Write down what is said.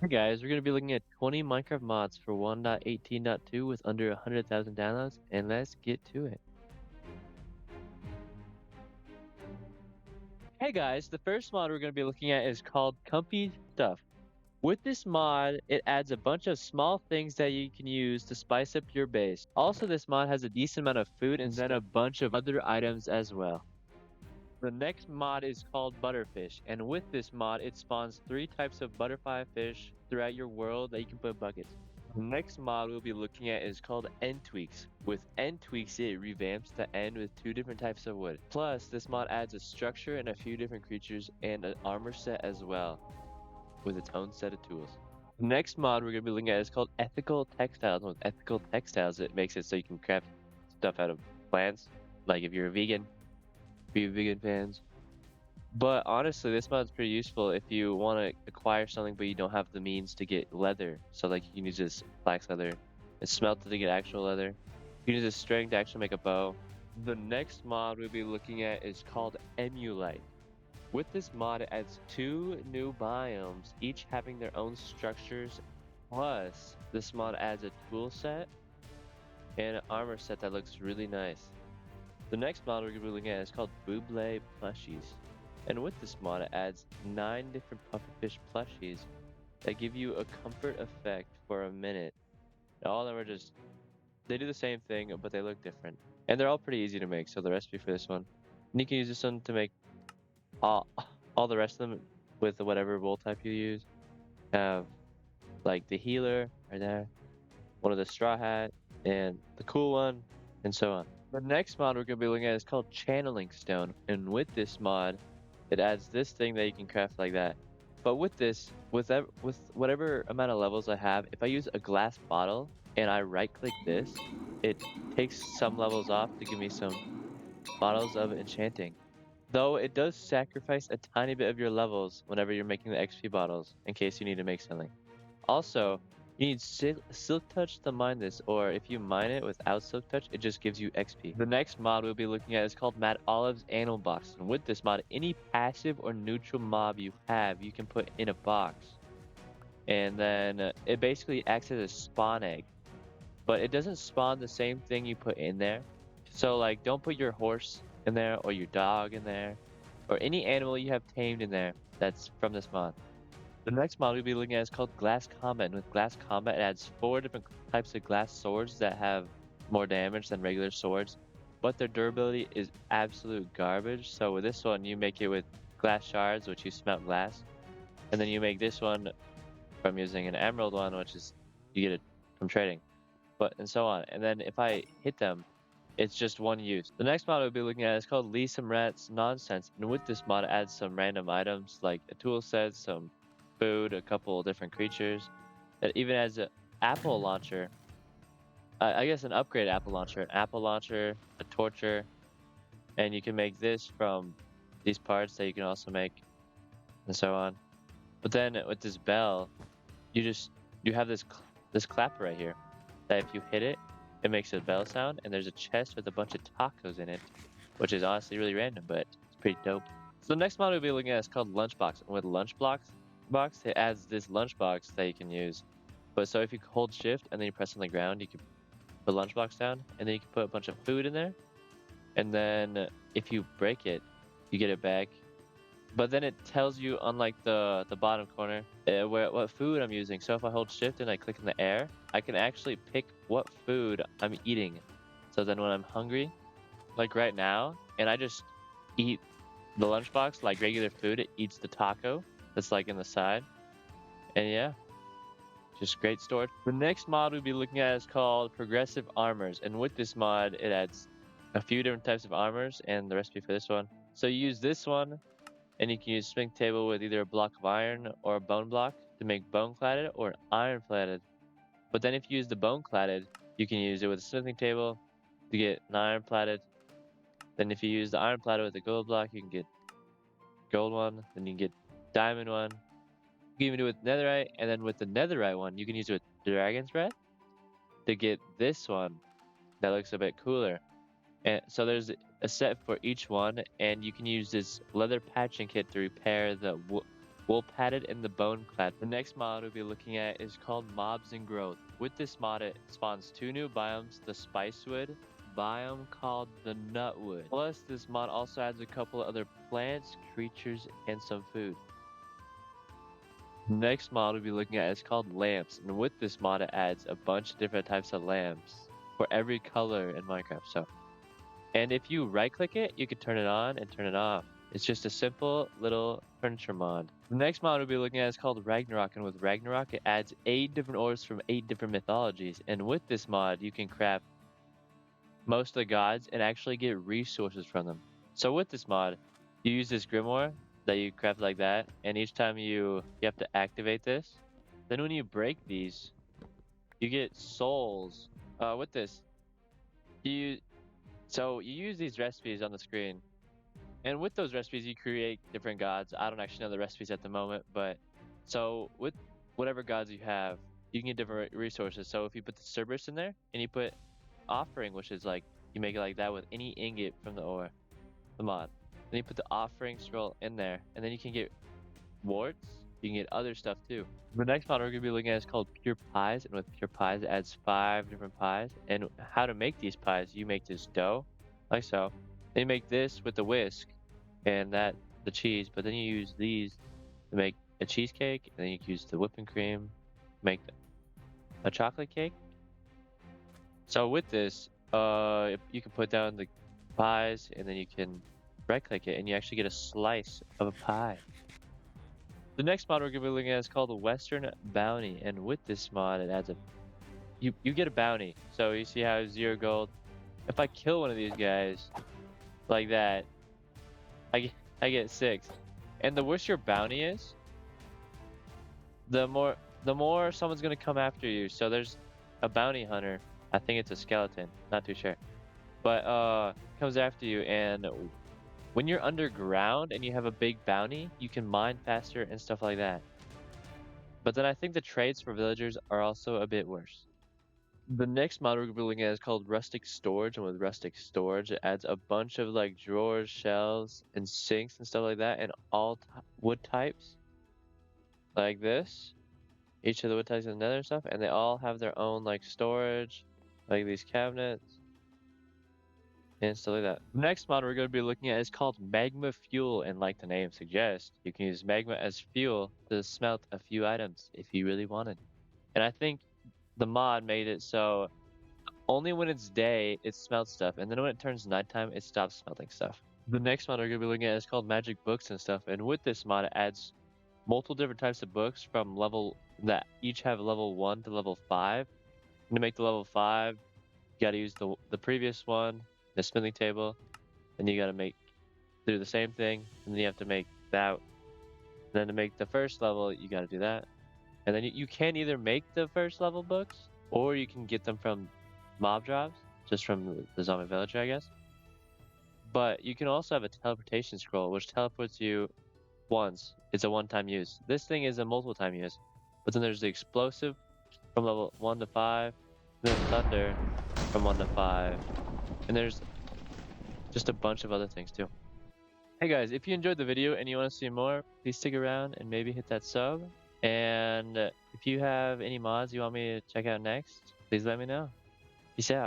Hey guys, we're going to be looking at 20 Minecraft mods for 1.18.2 with under 100,000 downloads, and let's get to it. Hey guys, the first mod we're going to be looking at is called Comfy Stuff. With this mod, it adds a bunch of small things that you can use to spice up your base. Also, this mod has a decent amount of food and then a bunch of other items as well. The next mod is called Butterfish, and with this mod, it spawns 3 types of butterfly fish throughout your world that you can put in buckets. The next mod we'll be looking at is called End Tweaks. With End Tweaks, it revamps the end with 2 different types of wood. Plus, this mod adds a structure and a few different creatures and an armor set as well, with its own set of tools. The next mod we're going to be looking at is called Ethical Textiles. And with Ethical Textiles, it makes it so you can craft stuff out of plants, like if you're a vegan. Be vegan fans. But honestly, this mod's pretty useful if you want to acquire something but you don't have the means to get leather. So like you can use this flax leather and smelt it to get actual leather. You can use this string to actually make a bow. The next mod we'll be looking at is called Emulyte. With this mod, it adds 2 new biomes, each having their own structures. Plus, this mod adds a tool set and an armor set that looks really nice. The next mod we're going to be looking at is called Bouboule Plushies. And with this mod, it adds 9 different pufferfish plushies that give you a comfort effect for a minute. And all of them are just, they do the same thing, but they look different. And they're all pretty easy to make, so the recipe for this one. And you can use this one to make all the rest of them with whatever wool type you use. Have like the healer right there, one of the straw hat, and the cool one, and so on. The next mod we're going to be looking at is called Channeling Stone, and with this mod, it adds this thing that you can craft like that. But with this, with whatever amount of levels I have, if I use a glass bottle and I right-click this, it takes some levels off to give me some bottles of enchanting. Though it does sacrifice a tiny bit of your levels whenever you're making the XP bottles, in case you need to make something. Also, you need Silk Touch to mine this, or if you mine it without Silk Touch, it just gives you XP. The next mod we'll be looking at is called MadOlive's Animal Box. And with this mod, any passive or neutral mob you have, you can put in a box. And then it basically acts as a spawn egg. But it doesn't spawn the same thing you put in there. So like, don't put your horse in there, or your dog in there, or any animal you have tamed in there that's from this mod. The next mod we'll be looking at is called Glass Combat. And with Glass Combat, it adds 4 different types of glass swords that have more damage than regular swords, but their durability is absolute garbage. So with this one, you make it with glass shards, which you smelt glass, and then you make this one from using an emerald one, which is you get it from trading, and so on. And then if I hit them, it's just one use. The next mod we'll be looking at is called LeSumrat's Nonsense, and with this mod, it adds some random items like a tool set, some food, a couple of different creatures. It even has an apple launcher. I guess an upgrade apple launcher, a torture, and you can make this from these parts that you can also make, and so on. But then with this bell, you have this clapper right here that if you hit it, it makes a bell sound, and there's a chest with a bunch of tacos in it, which is honestly really random, but it's pretty dope. So the next mod we'll be looking at is called Lunchbox, and with Lunchbox, it adds this lunchbox that you can use. But so if you hold shift and then you press on the ground, you can put lunchbox down, and then you can put a bunch of food in there, and then if you break it, you get it back. But then it tells you on like the bottom corner what food I'm using. So if I hold shift and I click in the air, I can actually pick what food I'm eating. So then when I'm hungry, like right now, and I just eat the lunchbox like regular food, it eats the taco that's like in the side. And yeah, just great storage. The next mod we'll be looking at is called Progressive Armors, and with this mod, it adds a few different types of armors and the recipe for this one. So you use this one, and you can use smith table with either a block of iron or a bone block to make bone cladded or iron cladded. But then if you use the bone cladded, you can use it with a smithing table to get an iron platted. Then if you use the iron platter with a gold block, you can get gold one. Then you can get diamond one. You can even do it with netherite, and then with the netherite one, you can use it with dragon's breath to get this one that looks a bit cooler. And so there's a set for each one, and you can use this leather patching kit to repair the wool padded and the bone clad. The next mod we'll be looking at is called Mobs and Growth. With this mod, it spawns 2 new biomes, the Spicewood biome called the Nutwood. Plus, this mod also adds a couple of other plants, creatures, and some food. Next mod we'll be looking at is called Lamps, and with this mod it adds a bunch of different types of lamps for every color in Minecraft. And if you right click it, you can turn it on and turn it off. It's just a simple little furniture mod. The next mod we'll be looking at is called Ragnarok, and with Ragnarok it adds 8 different ores from 8 different mythologies. And with this mod you can craft most of the gods and actually get resources from them. So with this mod, you use this grimoire that you craft like that, and each time you have to activate this. Then when you break these, you get souls. With this, you use these recipes on the screen, and with those recipes you create different gods. I don't actually know the recipes at the moment, but so with whatever gods you have, you can get different resources. So if you put the Cerberus in there and you put offering, which is like you make it like that with any ingot from the ore, the mod. Then you put the offering scroll in there, and then you can get warts. You can get other stuff too. The next mod we're gonna be looking at is called Pure Pies, and with Pure Pies it adds 5 different pies. And how to make these pies: you make this dough, like so. Then you make this with the whisk, and the cheese. But then you use these to make a cheesecake, and then you can use the whipping cream to make a chocolate cake. So with this, you can put down the pies, and then you can right-click it, and you actually get a slice of a pie. The next mod we're gonna be looking at is called the Western Bounty, and with this mod, it adds you get a bounty. So you see how 0 gold. If I kill one of these guys like that, I get 6. And the worse your bounty is, the more someone's gonna come after you. So there's a bounty hunter. I think it's a skeleton, not too sure, but comes after you, and when you're underground and you have a big bounty, you can mine faster and stuff like that. But then I think the trades for villagers are also a bit worse. The next mod we're building is called Rustic Storage, and with Rustic Storage it adds a bunch of like drawers, shelves, and sinks and stuff like that, and all wood types like this. Each of the wood types is another stuff, and they all have their own like storage, like these cabinets and stuff like that. The next mod we're going to be looking at is called Magma Fuel, and like the name suggests, you can use magma as fuel to smelt a few items if you really wanted. And I think the mod made it so only when it's day it smelts stuff, and then when it turns nighttime it stops smelting stuff. The next mod we're going to be looking at is called Magic Books and stuff, and with this mod it adds multiple different types of books from level that each have level 1 to level 5. And to make the level 5, you got to use the previous one, the smithing table, and you got to do the same thing, and then you have to make that. And then to make the first level, you got to do that. And then you can either make the first level books, or you can get them from mob drops, just from the zombie villager, I guess. But you can also have a teleportation scroll, which teleports you once. It's a one-time use. This thing is a multiple-time use. But then there's the explosive from level 1 to 5, and then thunder from 1 to 5. And there's just a bunch of other things too. Hey guys, if you enjoyed the video and you want to see more, please stick around and maybe hit that sub. And if you have any mods you want me to check out next, please let me know. Peace out.